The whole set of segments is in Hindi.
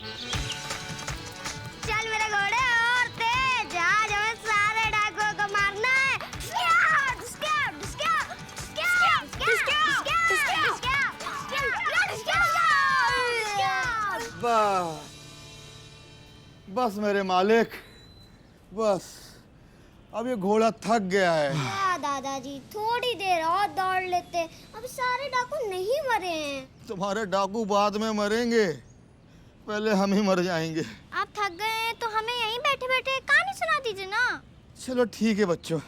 चल मेरे घोड़े और तेज, आज हमें सारे डाकुओं को मारना है। बस मेरे मालिक, बस अब ये घोड़ा थक गया है। दादाजी थोड़ी देर और दौड़ लेते, अब सारे डाकू नहीं मरे हैं। तुम्हारे डाकू बाद में मरेंगे, पहले हम ही मर जाएंगे। आप थक गए हैं तो हमें यहीं बैठे बैठे कहानी सुना दीजिए ना। चलो ठीक है बच्चों,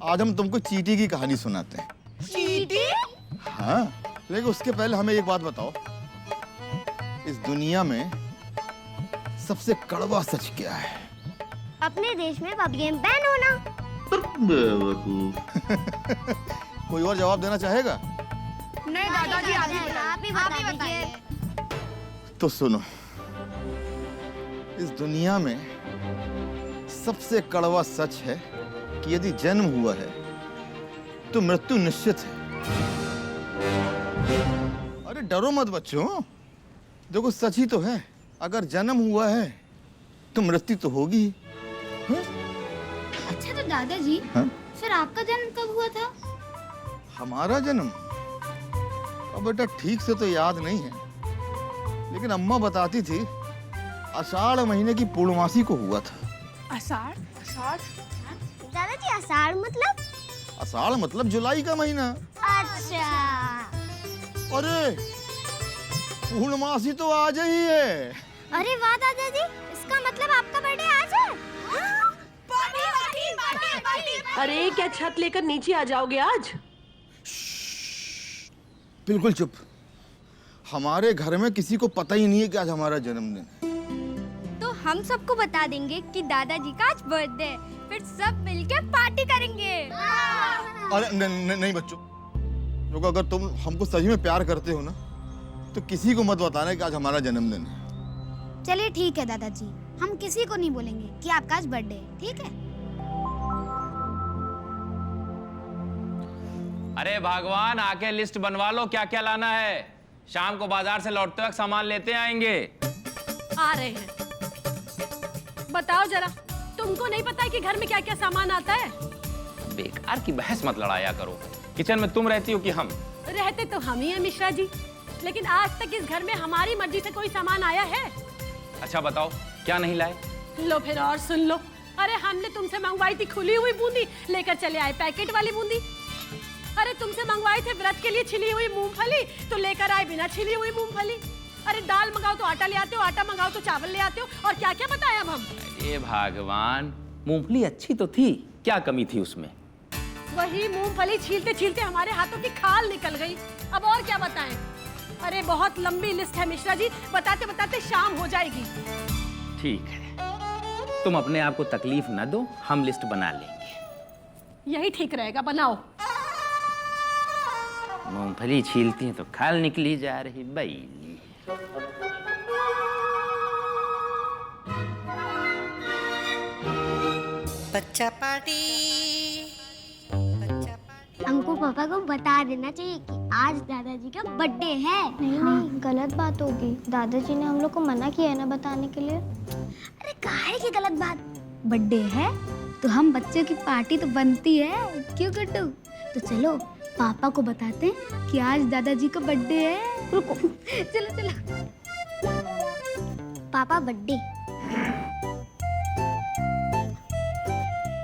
आज हम तुमको चींटी की कहानी सुनाते हैं। चींटी? हाँ, लेकिन उसके पहले हमें एक बात बताओ, इस दुनिया में सबसे कड़वा सच क्या है? अपने देश में पब गेम बैन होना। कोई और जवाब देना चाहेगा? नहीं दादाजी, आप ही बता दीजिए। तो सुनो, इस दुनिया में सबसे कड़वा सच है कि यदि जन्म हुआ है तो मृत्यु निश्चित है। अरे डरो मत बच्चों, देखो सच ही तो है, अगर जन्म हुआ है तो मृत्यु तो होगी ही। अच्छा तो दादाजी, हाँ? फिर आपका जन्म कब हुआ था? हमारा जन्म अब बेटा ठीक से तो याद नहीं है, लेकिन अम्मा बताती थी आषाढ़ महीने की पूर्णमासी को हुआ था। आषाढ़? दादाजी आषाढ़ मतलब? आषाढ़ मतलब जुलाई का महीना। अच्छा। अरे पूर्णमासी तो आज ही है। अरे वाह दादाजी, इसका मतलब आपका बर्थडे आज है। अरे क्या छत लेकर नीचे आ जाओगे आज? बिल्कुल चुप, हमारे घर में किसी को पता ही नहीं है कि आज हमारा जन्मदिन है। तो हम सबको बता देंगे कि दादाजी का आज बर्थडे है, फिर सब मिलके पार्टी करेंगे। अरे नहीं बच्चों, देखो अगर तुम हमको सही में प्यार करते हो ना तो किसी को मत बताना कि आज हमारा जन्मदिन है। चलिए ठीक है दादाजी, हम किसी को नहीं बोलेंगे कि आपका आज बर्थडे है, ठीक है? अरे भगवान, आके लिस्ट बनवा लो क्या क्या लाना है। शाम को बाजार से लौटते वक्त सामान लेते आएंगे। आ रहे हैं। बताओ जरा, तुमको नहीं पता कि घर में क्या क्या सामान आता है? बेकार की बहस मत लड़ाया करो। किचन में तुम रहती हो कि हम? रहते तो हम ही हैं मिश्रा जी, लेकिन आज तक इस घर में हमारी मर्जी से कोई सामान आया है? अच्छा बताओ, क्या नहीं लाए? लो फिर और सुन लो। अरे हमने तुमसे मंगवाई थी खुली हुई बूंदी, लेकर चले आए पैकेट वाली बूंदी। अरे तुमसे मंगवाए थे व्रत के लिए छिली हुई मूंगफली, तो लेकर आए बिना छिली हुई मूंगफली। अरे दाल मंगाओ तो आटा ले आते हो, आटा मंगाओ तो चावल ले आते हो, और क्या क्या बताएं अब हम? अरे भगवान, मूंगफली अच्छी तो थी, क्या कमी थी उसमें? वही मूंगफली छीलते छीलते हमारे हाथों की खाल निकल गई, अब और क्या बताएं? अरे बहुत लंबी लिस्ट है मिश्रा जी, बताते बताते शाम हो जाएगी। ठीक है, तुम अपने आप को तकलीफ न दो, हम लिस्ट बना लेंगे। यही ठीक रहेगा, बनाओ। मूंगफली छीलती है तो खाल निकली जा रही बैली। बच्चा पार्टी, बच्चा पार्टी। हमको पापा को बता देना चाहिए कि आज दादाजी का बर्थडे है। नहीं, गलत बात होगी। दादाजी ने हम लोग को मना किया है ना बताने के लिए। अरे काहे की गलत बात? बर्थडे है तो हम बच्चों की पार्टी तो बनती है, क्यों कट्टू? तो चलो पापा को बताते हैं कि आज दादाजी का बर्थडे है। रुको, चलो चलो। पापा बर्थडे।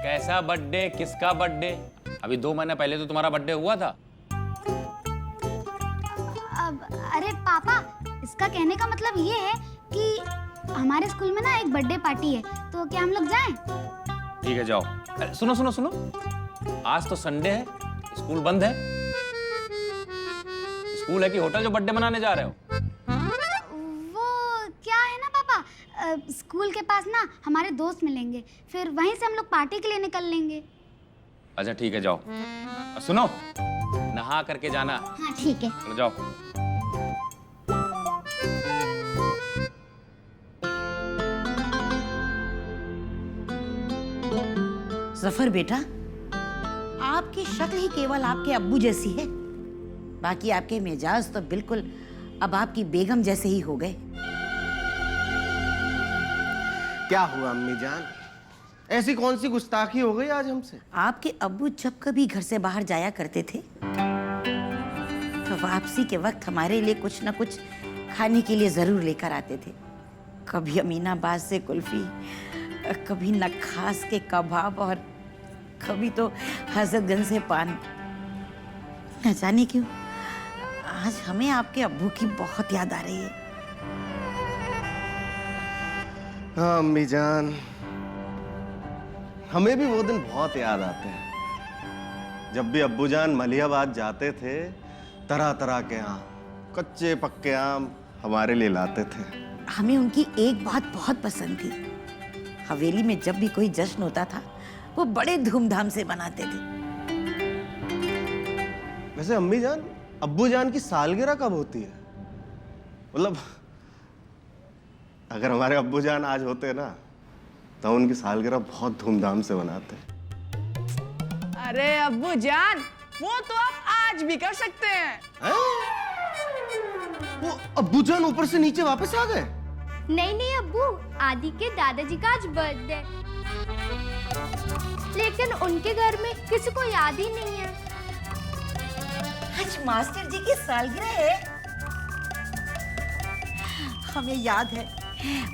कैसा बर्थडे, किसका बर्थडे? अभी 2 महीने पहले तो तुम्हारा बर्थडे हुआ था। अब अरे पापा, इसका कहने का मतलब ये है कि हमारे स्कूल में ना एक बर्थडे पार्टी है, तो क्या हम लोग जाएं? ठीक है जाओ। अरे सुनो सुनो सुनो, आज तो संडे है, स्कूल बंद है। स्कूल है कि होटल जो बर्थडे मनाने जा रहे हो? वो क्या है ना पापा, स्कूल के पास ना हमारे दोस्त मिलेंगे, फिर वहीं से हम लोग पार्टी के लिए निकल लेंगे। अच्छा ठीक है जाओ। सुनो, नहा करके जाना। हाँ ठीक है। चलो जाओ। जफर बेटा, आपकी शक्ल ही केवल आपके अब्बू जैसी है, बाकी आपके मिजाज तो बिल्कुल अब आपकी बेगम जैसे ही हो गए। क्या हुआ अम्मी जान? ऐसी कौन सी गुस्ताखी हो गई आज हमसे? आपके अब्बू जब कभी घर से बाहर जाया करते थे तो वापसी के वक्त हमारे लिए कुछ ना कुछ खाने के लिए जरूर लेकर आते थे। कभी अमीनाबाद से कुल्फी, कभी नखास के कबाब और कभी तो हजरतगंज से पान। न जाने क्यों आज हमें आपके अब्बू की बहुत याद आ रही है। हाँ अम्मी जान, हमें भी वो दिन बहुत याद आते हैं जब भी अब्बू जान मलिहाबाद जाते थे। तरह तरह के आम, कच्चे पक्के आम हमारे लिए लाते थे। हमें उनकी एक बात बहुत पसंद थी। हवेली में जब भी कोई जश्न होता था वो बड़े धूमधाम से मनाते थे। वैसे अम्मी जान, अब्बू जान की सालगिरह कब होती है? मतलब अगर हमारे अब्बू जान आज होते ना तो उनकी सालगिरह बहुत धूमधाम से मनाते। अरे अब्बू जान, वो तो आप आज भी कर सकते हैं। वो अब्बू जान ऊपर से नीचे वापस आ गए? नहीं नहीं अब्बू, आदि के दादाजी का आज बर्थडे, लेकिन उनके घर में किसी को याद ही नहीं है। आज मास्टर जी की सालगिरह है। हमें याद है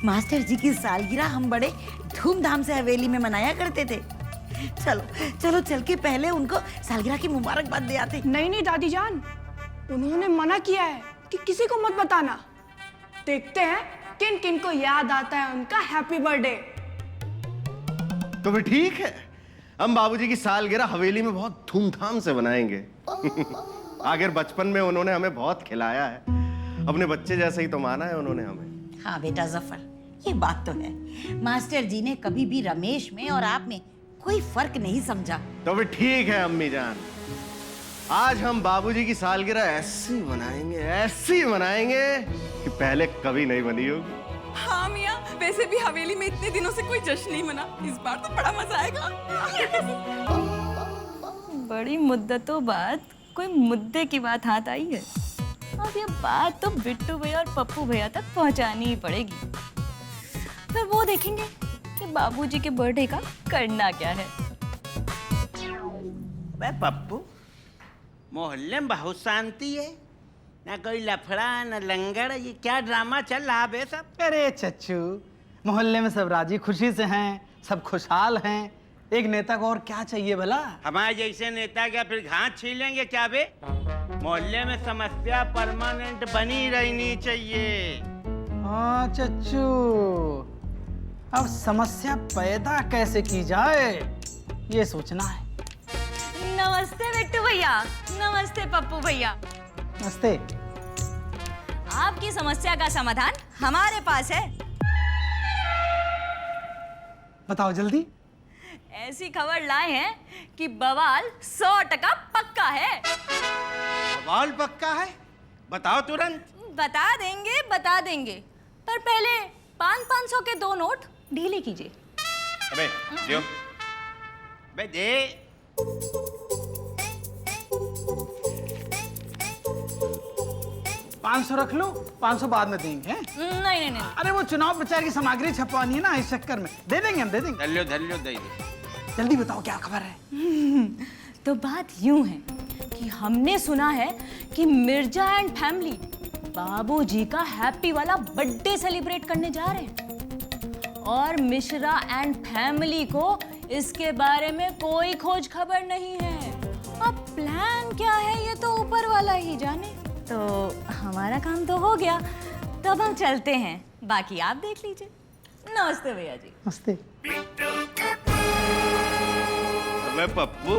मास्टर जी की सालगिरह हम बड़े धूमधाम से हवेली में मनाया करते थे। चलो चलो चल के पहले उनको सालगिरह की मुबारकबाद दे आते। नहीं नहीं दादी जान, उन्होंने मना किया है कि किसी को मत बताना। देखते हैं किन किन को याद आता है उनका हैप्पी बर्थडे। तो फिर ठीक है, हम बाबूजी की सालगिरह हवेली में बहुत धूमधाम से मनाएंगे। आखिर बचपन में उन्होंने हमें बहुत खिलाया है, अपने बच्चे जैसे ही तो माना है उन्होंने हमें। हाँ बेटा जफर, ये बात तो है। मास्टर जी ने कभी भी रमेश में और आप में कोई फर्क नहीं समझा। तो फिर ठीक है अम्मी जान, आज हम बाबूजी की सालगिरह ऐसी मनाएंगे कि पहले कभी नहीं बनी होगी। हाँ मियाँ, वैसे भी हवेली में इतने दिनों से कोई जश्न नहीं मना, इस बार तो बड़ा मजा आएगा। बड़ी मुद्दतों बाद कोई मुद्दे की बात हाथ आई है। अब ये बात तो बिट्टू भैया और पप्पू भैया तक पहुंचानी ही पड़ेगी। फिर वो देखेंगे कि बाबूजी के बर्थडे का करना क्या है। बे पप्पू, मोहल्ले में बहुत शांति है, ना कोई लफड़ा ना लंगड़। ये क्या ड्रामा चल रहा है सब? अरे चच्चू, मोहल्ले में सब राजी खुशी से हैं, सब खुशहाल हैं। एक नेता को और क्या चाहिए भला? हमारे जैसे नेता क्या फिर घास छीलेंगे क्या बे? मोहल्ले में समस्या परमानेंट बनी रहनी चाहिए। हाँ चच्चू, अब समस्या पैदा कैसे की जाए ये सोचना है। नमस्ते बिट्टू भैया, नमस्ते पप्पू भैया। नमस्ते। आपकी समस्या का समाधान हमारे पास है। बताओ जल्दी। ऐसी खबर लाए हैं कि बवाल 100% पक्का है। बवाल पक्का है? बताओ तुरंत। बता देंगे, पर पहले 500 के 2 नोट ढीले कीजिए। अबे दियो, बे दे। 500 रख लो, 500 बाद में देंगे हैं? नहीं। अरे वो चुनाव प्रचार की सामग्री छपवानी है ना, इस चक्कर में दे देंगे, हम दे देंगे। धल्यो दे दे। जल्दी बताओ क्या खबर है। तो बात यूं है कि हमने सुना है कि मिर्जा एंड फैमिली बाबूजी का हैप्पी वाला बर्थडे सेलिब्रेट करने जा रहे हैं, और मिश्रा एंड फैमिली को इसके बारे में कोई खोज खबर नहीं है। अब प्लान क्या है ये तो ऊपर वाला ही जाने। तो हमारा काम तो हो गया, तो अब हम चलते हैं, बाकी आप देख लीजिए। नमस्ते भैया जी। नमस्ते। अबे पप्पू,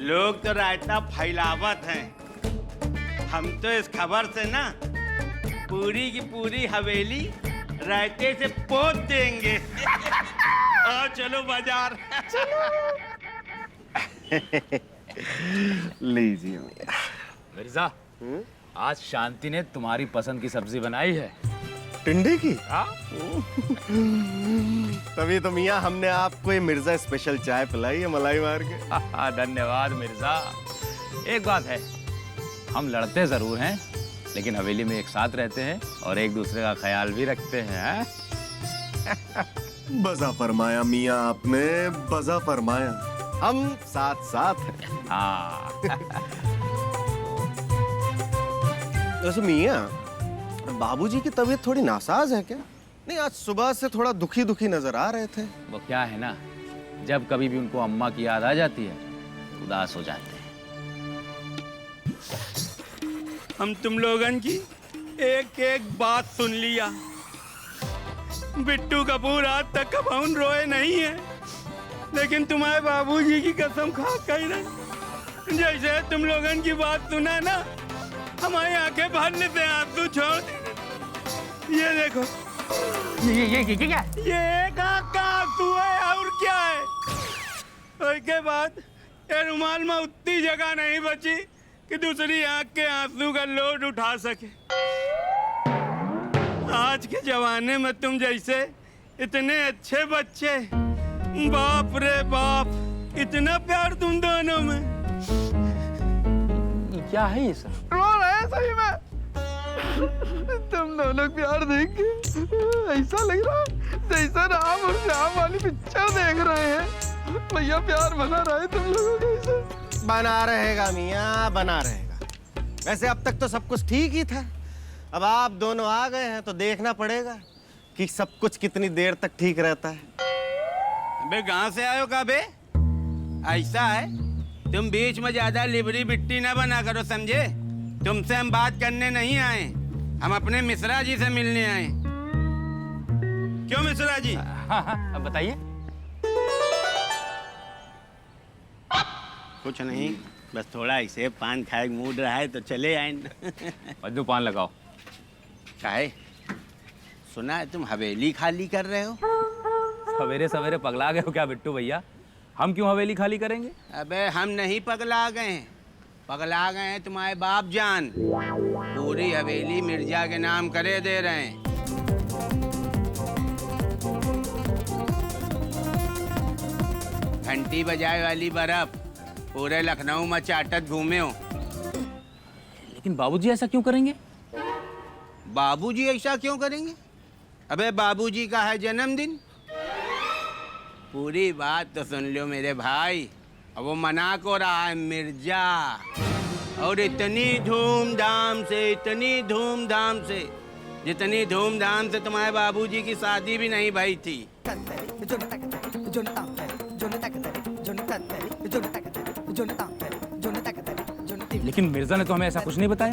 लोग तो रायता फैलावत हैं, हम तो इस खबर से ना पूरी की पूरी हवेली रायते से पोत देंगे। आओ चलो बाजार। लीजिए मिर्जा, आज शांति ने तुम्हारी पसंद की सब्जी बनाई है। टिंडे की? हाँ? तभी तो मियाँ हमने आपको ये मिर्जा स्पेशल चाय पिलाई है मलाई मार के। धन्यवाद मिर्जा। एक बात है, हम लड़ते जरूर हैं लेकिन हवेली में एक साथ रहते हैं और एक दूसरे का ख्याल भी रखते हैं। बजा फरमाया मियाँ आपने, बजा फरमाया। हम साथ साथ हैं। हाँ। वैसे मियाँ, बाबूजी की तबीयत थोड़ी नासाज है क्या? नहीं, आज सुबह से थोड़ा दुखी दुखी नजर आ रहे थे। वो क्या है ना, जब कभी भी उनको अम्मा की याद आ जाती है उदास हो जाते हैं। हम तुम लोगन की एक एक बात सुन लिया। बिट्टू कपूर आज तक कभी रोए नहीं है, लेकिन तुम्हारे बाबूजी की कसम खा कह रहे, जैसे तुम लोगन की बात सुना ना, हमारी आंखें भरने से आंसू छोड़ देने। ये देखो, ये क्या? ये एक आंख का आंसू है और क्या है। और के बाद ये रुमाल में उतनी जगह नहीं बची कि दूसरी आंख के आंसू का लोड उठा सके। आज के जमाने में तुम जैसे इतने अच्छे बच्चे, बाप रे बाप, इतना प्यार तुम दोनों में। क्या है ये सब? रो रहे हैं सही में। तुम दोनों प्यार देख के ऐसा लग रहा है जैसा राम और श्याम वाली पिक्चर देख रहे हैं। भैया प्यार बना रहा है तुम लोगों के साथ। बना रहेगा मियाँ, बना रहेगा। वैसे अब तक तो सब कुछ ठीक ही था, अब आप दोनों आ गए हैं तो देखना पड़ेगा कि सब कुछ कितनी देर तक ठीक रहता है। अबे कहाँ से आयो काबे? ऐसा है, तुम बीच में ज्यादा लिबरी बिट्टी ना बना करो, समझे? तुमसे हम बात करने नहीं आए, हम अपने मिश्रा जी से मिलने आए। क्यों मिश्रा जी? हाँ, अब बताइए। कुछ नहीं, बस थोड़ा ऐसे पान खाए मूड रहा है तो चले आए। मधु पान लगाओ। काहे? सुना है तुम हवेली खाली कर रहे हो? सवेरे सवेरे पगला गए हो क्या बिट्टू भैया? हम क्यों हवेली खाली करेंगे? अबे हम नहीं पगला गए हैं, पगला गए हैं तुम्हारे बाप जान। पूरी हवेली मिर्जा के नाम करे दे रहे हैं। घंटी बजाए वाली बर्फ पूरे लखनऊ में चाटत घूमे हो। लेकिन बाबूजी ऐसा क्यों करेंगे? बाबूजी ऐसा क्यों करेंगे? अबे बाबूजी का है जन्मदिन। पूरी बात तो सुन लो मेरे भाई। अब वो मना को रहा है मिर्जा, और इतनी धूमधाम से, इतनी धूमधाम से, जितनी धूमधाम से तुम्हारे बाबूजी की शादी भी नहीं भई थी। लेकिन मिर्जा ने तो हमें ऐसा कुछ नहीं बताया।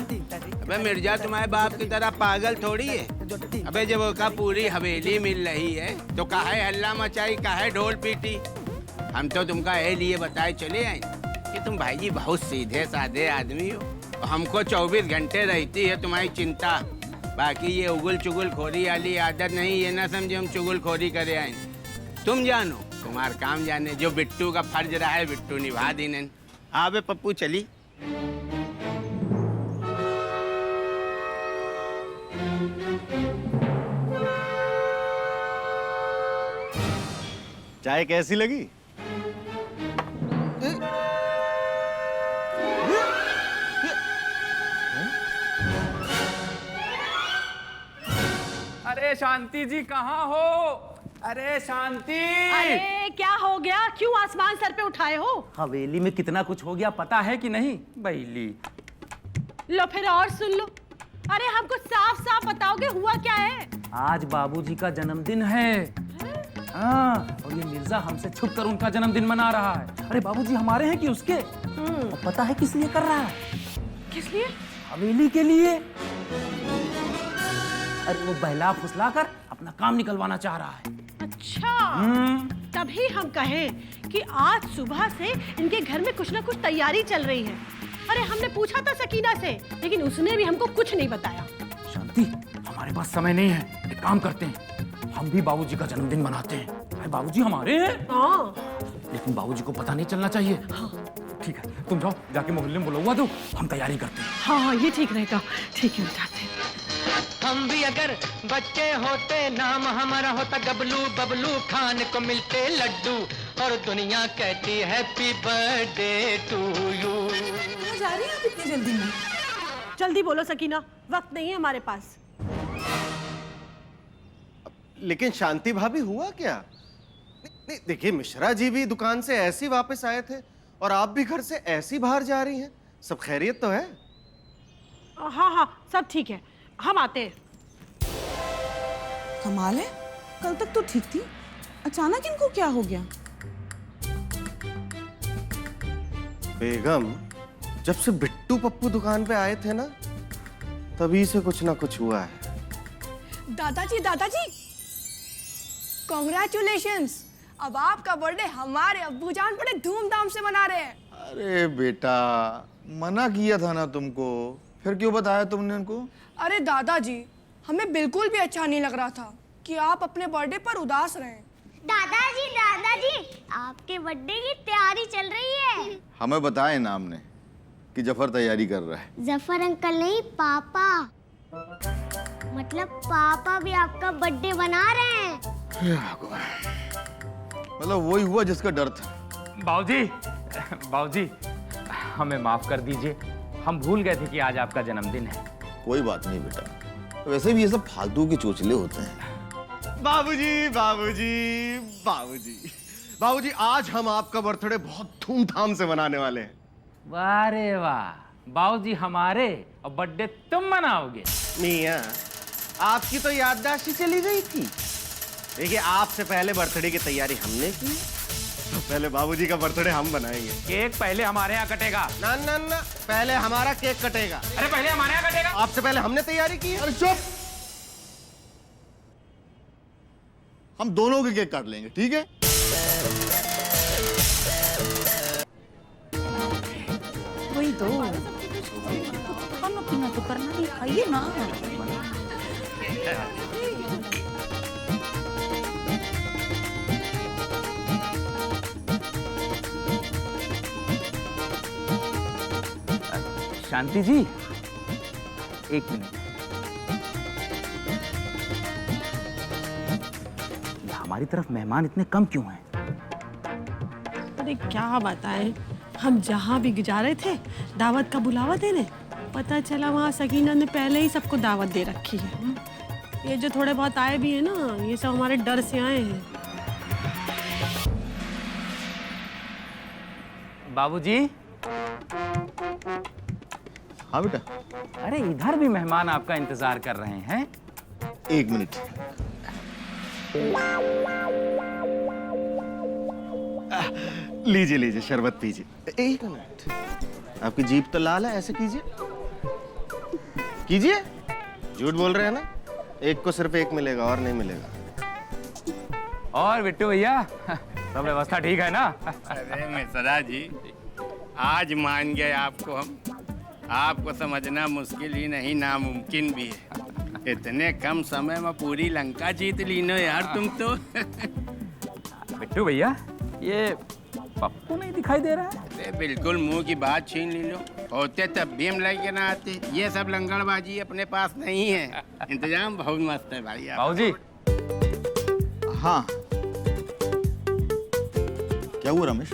अबे मिर्जा तुम्हारे बाप की तरह पागल थोड़ी है। अबे जब उसका पूरी हवेली मिल रही है तो काहे हल्ला मचाई, काहे ढोल पीटी। हम तो तुमका ये लिए बताए चले आए कि तुम भाई जी बहुत सीधे साधे आदमी हो। हमको 24 घंटे रहती है तुम्हारी चिंता। बाकी ये उगल चुगल खोरी वाली आदत नहीं, ये ना समझे हम चुगल खोरी करे आए। तुम जानो, तुम्हारा काम जाने। जो बिट्टू का फर्ज रहा है बिट्टू निभा दीने। आबे पप्पू चली। चाय कैसी लगी? अरे शांति जी कहाँ हो? अरे शांति! अरे क्या हो गया? क्यों आसमान सर पे उठाए हो? हवेली में कितना कुछ हो गया पता है कि नहीं? बैली। लो फिर और सुन लो। अरे हमको साफ साफ बताओगे हुआ क्या है? आज बाबूजी का जन्मदिन है। हाँ, और ये मिर्जा हमसे छुप कर उनका जन्मदिन मना रहा है। अरे बाबूजी हमारे हैं कि उसके? और पता है किस लिए कर रहा है? किस लिए? हवेली के लिए। अरे वो बहला फुसला कर अपना काम निकलवाना चाह रहा है। अच्छा, तभी हम कहें कि आज सुबह से इनके घर में कुछ ना कुछ तैयारी चल रही है। अरे हमने पूछा था सकीना से, लेकिन उसने भी हमको कुछ नहीं बताया। शांति, हमारे पास समय नहीं है, एक काम करते हैं, हम भी बाबूजी का जन्मदिन मनाते हैं। अरे बाबूजी हमारे हैं। हाँ। लेकिन बाबूजी को पता नहीं चलना चाहिए। हाँ। ठीक है, तुम जाओ, जाके मोहल्ले में बुलवा दो, हम तैयारी करते हैं। हाँ हाँ, ये ठीक रहेगा। ठीक है, जाते हैं। हम भी अगर बच्चे होते, नाम हमारा होता गबलू, बबलू खाने को मिलते लड्डू, और दुनिया कहती हैप्पी बर्थडे टू यू। जा रही है इतनी जल्दी में? जल्दी बोलो सकीना, वक्त नहीं है हमारे पास। लेकिन शांति भाभी हुआ क्या? नहीं देखिए, मिश्रा जी भी दुकान से ऐसे ही वापस आए थे और आप भी घर से ऐसी बाहर जा रही हैं। सब खैरियत तो है? हाँ हाँ सब ठीक है, हम आते हैं। कमाल है, कल तक तो ठीक थी, अचानक इनको क्या हो गया? बेगम, जब से बिट्टू पप्पू दुकान पे आए थे ना, तभी से कुछ ना कुछ हुआ है। दादाजी कॉन्ग्रेचुलेशंस, अब आपका बर्थडे हमारे अब्बूजान बड़े धूमधाम से मना रहे हैं। अरे बेटा, मना किया था ना तुमको, फिर क्यों बताया तुमने उनको? अरे दादाजी, हमें बिल्कुल भी अच्छा नहीं लग रहा था कि आप अपने बर्थडे पर उदास रहे। दादाजी आपके बर्थडे की तैयारी चल रही है। हमें बताया नाम ने कि जफर तैयारी कर रहा है। जफर अंकल नहीं, पापा। मतलब पापा भी आपका बर्थडे मना रहे हैं। मतलब वही हुआ जिसका डर था। बाबूजी हमें माफ कर दीजिए, हम भूल गए थे कि आज आपका जन्मदिन है। कोई बात नहीं बेटा, वैसे भी ये सब फालतू के चोचले होते हैं। बाबूजी, आज हम आपका बर्थडे बहुत धूमधाम से मनाने वाले हैं। वाह रे वाह, बाबूजी हमारे और बर्थडे तुम मनाओगे? मियां, आपकी तो याददाश्त ही चली गई थी। देखिए, आपसे पहले बर्थडे की तैयारी हमने की, तो पहले बाबूजी का बर्थडे हम बनाएंगे। केक पहले हमारे यहाँ कटेगा। ना, पहले हमारा केक कटेगा। अरे पहले हमारे यहाँ कटेगा। आपसे पहले हमने तैयारी की है। अरे चुप, हम दोनों के केक काट लेंगे, ठीक है? वही तो खाना पीना तो करना ही, खाइए ना। शांति जी, एक मिनट। हमारी तरफ मेहमान इतने कम क्यों हैं? अरे क्या बताएं, हम जहाँ भी जा रहे थे दावत का बुलावा देने, पता चला वहाँ सकीना ने पहले ही सबको दावत दे रखी है। ये जो थोड़े बहुत आए भी हैं ना, ये सब हमारे डर से आए हैं। बाबूजी। हाँ बेटा। अरे इधर भी मेहमान आपका इंतजार कर रहे हैं। एक मिनट। लीजिए शरबत पीजिए। एक मिनट, आपकी जीभ तो लाल है, ऐसे कीजिए। झूठ बोल रहे हैं ना? एक को सिर्फ एक मिलेगा और नहीं मिलेगा। और बिट्टू भैया, सब व्यवस्था ठीक है ना? अरे मिश्रा जी, आज मान गए आपको हम। आपको समझना मुश्किल ही नहीं, नामुमकिन भी है। इतने कम समय में पूरी लंका जीत ली ना यार तुम तो। बिट्टू भैया, ये पप्पू नहीं दिखाई दे रहा है? अरे बिल्कुल मुंह की बात छीन ली लो, होते तब भी हम लेके ना आते। ये सब लंगड़बाजी अपने पास नहीं है, इंतजाम बहुत मस्त है भाई। बाबूजी। हाँ, क्या हुआ रमेश?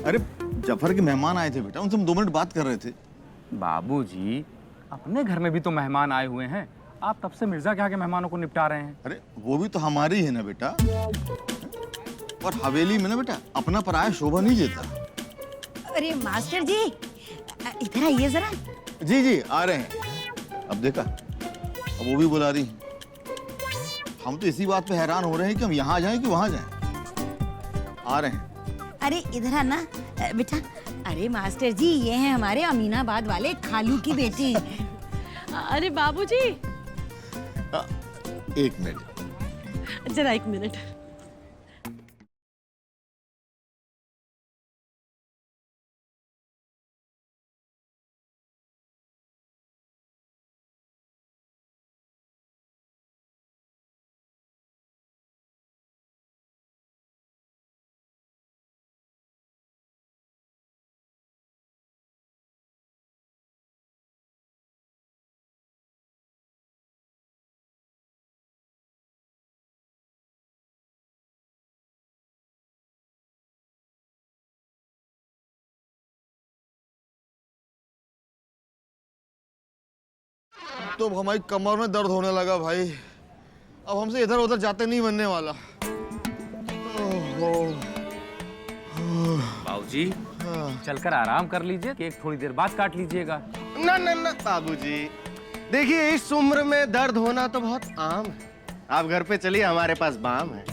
अरे जफर के मेहमान आए थे बेटा, उनसे हम 2 मिनट बात कर रहे थे। बाबूजी, अपने घर में भी तो मेहमान आए हुए हैं, आप तब से मिर्जा के यहाँ के मेहमानों को निपटा रहे हैं। अरे वो भी तो हमारी है ना बेटा, और हवेली में ना बेटा अपना पराया शोभा नहीं देता। अरे मास्टर जी, इधर आइए जरा। जी आ रहे हैं। अब देखा, अब वो भी बुला रही हैं। हम तो इसी बात पे हैरान हो रहे हैं कि हम यहाँ जाएं कि वहाँ जाएं। आ रहे हैं। अरे इधर आना बेटा। अरे मास्टर जी, ये हैं हमारे अमीनाबाद वाले खालू की बेटी। अरे बाबूजी। एक मिनट जरा, एक मिनट। तो हमारी कमर में दर्द होने लगा भाई। अब हमसे इधर उधर जाते नहीं बनने वाला। बाबूजी चलकर आराम कर लीजिए, केक थोड़ी देर बाद काट लीजिएगा। ना ना ना बाबूजी, देखिए इस उम्र में दर्द होना तो बहुत आम है। आप घर पे चलिए, हमारे पास बाम है।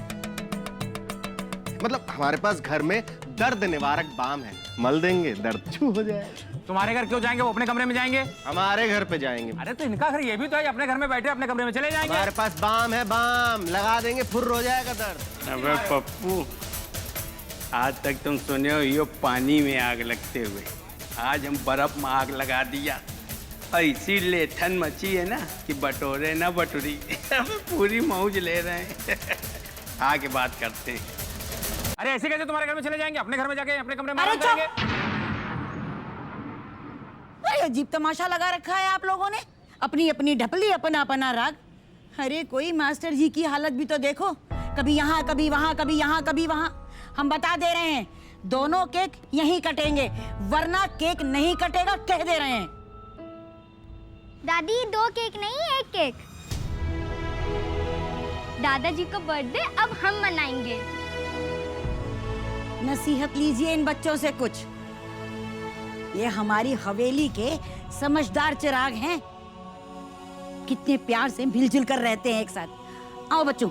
मतलब हमारे पास घर में दर्द निवारक बाम है, मल देंगे दर्द छू हो जाएगा। तुम्हारे घर क्यों जाएंगे? वो अपने कमरे में जाएंगे। हमारे घर पे जाएंगे। अरे तो इनका घर ये भी तो है, अपने घर में बैठे अपने कमरे में चले जाएंगे। हमारे पास बाम है, बाम लगा देंगे, फुर्र हो जाएगा दर्द। अबे पप्पू, आज तक तुम सुने हो यो पानी में आग लगते हुए, आज हम बर्फ में आग लगा दिया। ऐसी लेठन मची है ना कि बटोरे ना बटोरी पूरी मौज ले रहे हैं। आगे बात करते हैं। अरे ऐसे कैसे तुम्हारे घर में चले जाएंगे? अपने घर में जाके अपने कमरे में अरे आराम करेंगे। अरे अजीब तमाशा लगा रखा है आप लोगों ने, अपनी अपनी ढपली, अपना अपना राग। अरे कोई मास्टर जी की हालत भी तो देखो, कभी यहाँ कभी वहाँ, कभी यहाँ कभी वहाँ। हम बता दे रहे हैं, दोनों केक यहीं कटेंगे, वरना केक नहीं कटेगा, कह दे रहे हैं। दादी 2 केक नहीं, 1 केक। दादाजी का बर्थडे अब हम मनाएंगे। नसीहत लीजिए इन बच्चों से कुछ। ये हमारी हवेली के समझदार चिराग हैं, कितने प्यार से मिलजुल कर रहते हैं एक साथ। आओ बच्चों।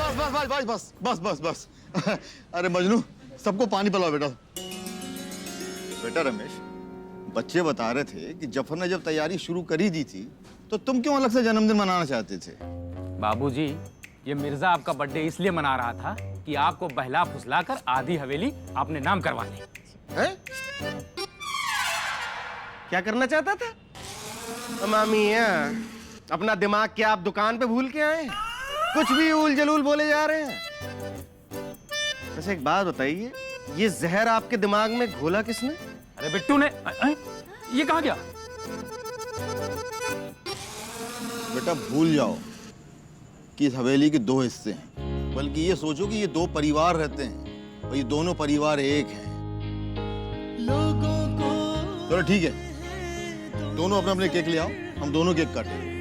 बस बस बस बस बस बस बस। अरे मजनू, सबको पानी पिलाओ बेटा। बेटा रमेश, बच्चे बता रहे थे कि जफर ने जब तैयारी शुरू करी दी थी तो तुम क्यों अलग से जन्मदिन मनाना चाहते थे? बाबूजी, ये मिर्जा आपका बर्थडे इसलिए मना रहा था कि आपको बहला फुसला कर आधी हवेली आपने नाम करवा ली। हैं? क्या करना चाहता था? मामी अपना दिमाग क्या आप दुकान पे भूल के आए? कुछ भी उल जलूल बोले जा रहे हैं। वैसे एक बात बताइए, ये जहर आपके दिमाग में घोला किसने? अरे बिट्टू ने। ये कहाँ गया? बेटा भूल जाओ कि इस हवेली के 2 हिस्से हैं, बल्कि ये सोचो कि ये 2 परिवार रहते हैं और ये दोनों परिवार एक हैं। चलो ठीक है, दोनों अपने अपने केक ले आओ, हम दोनों केक काटेंगे।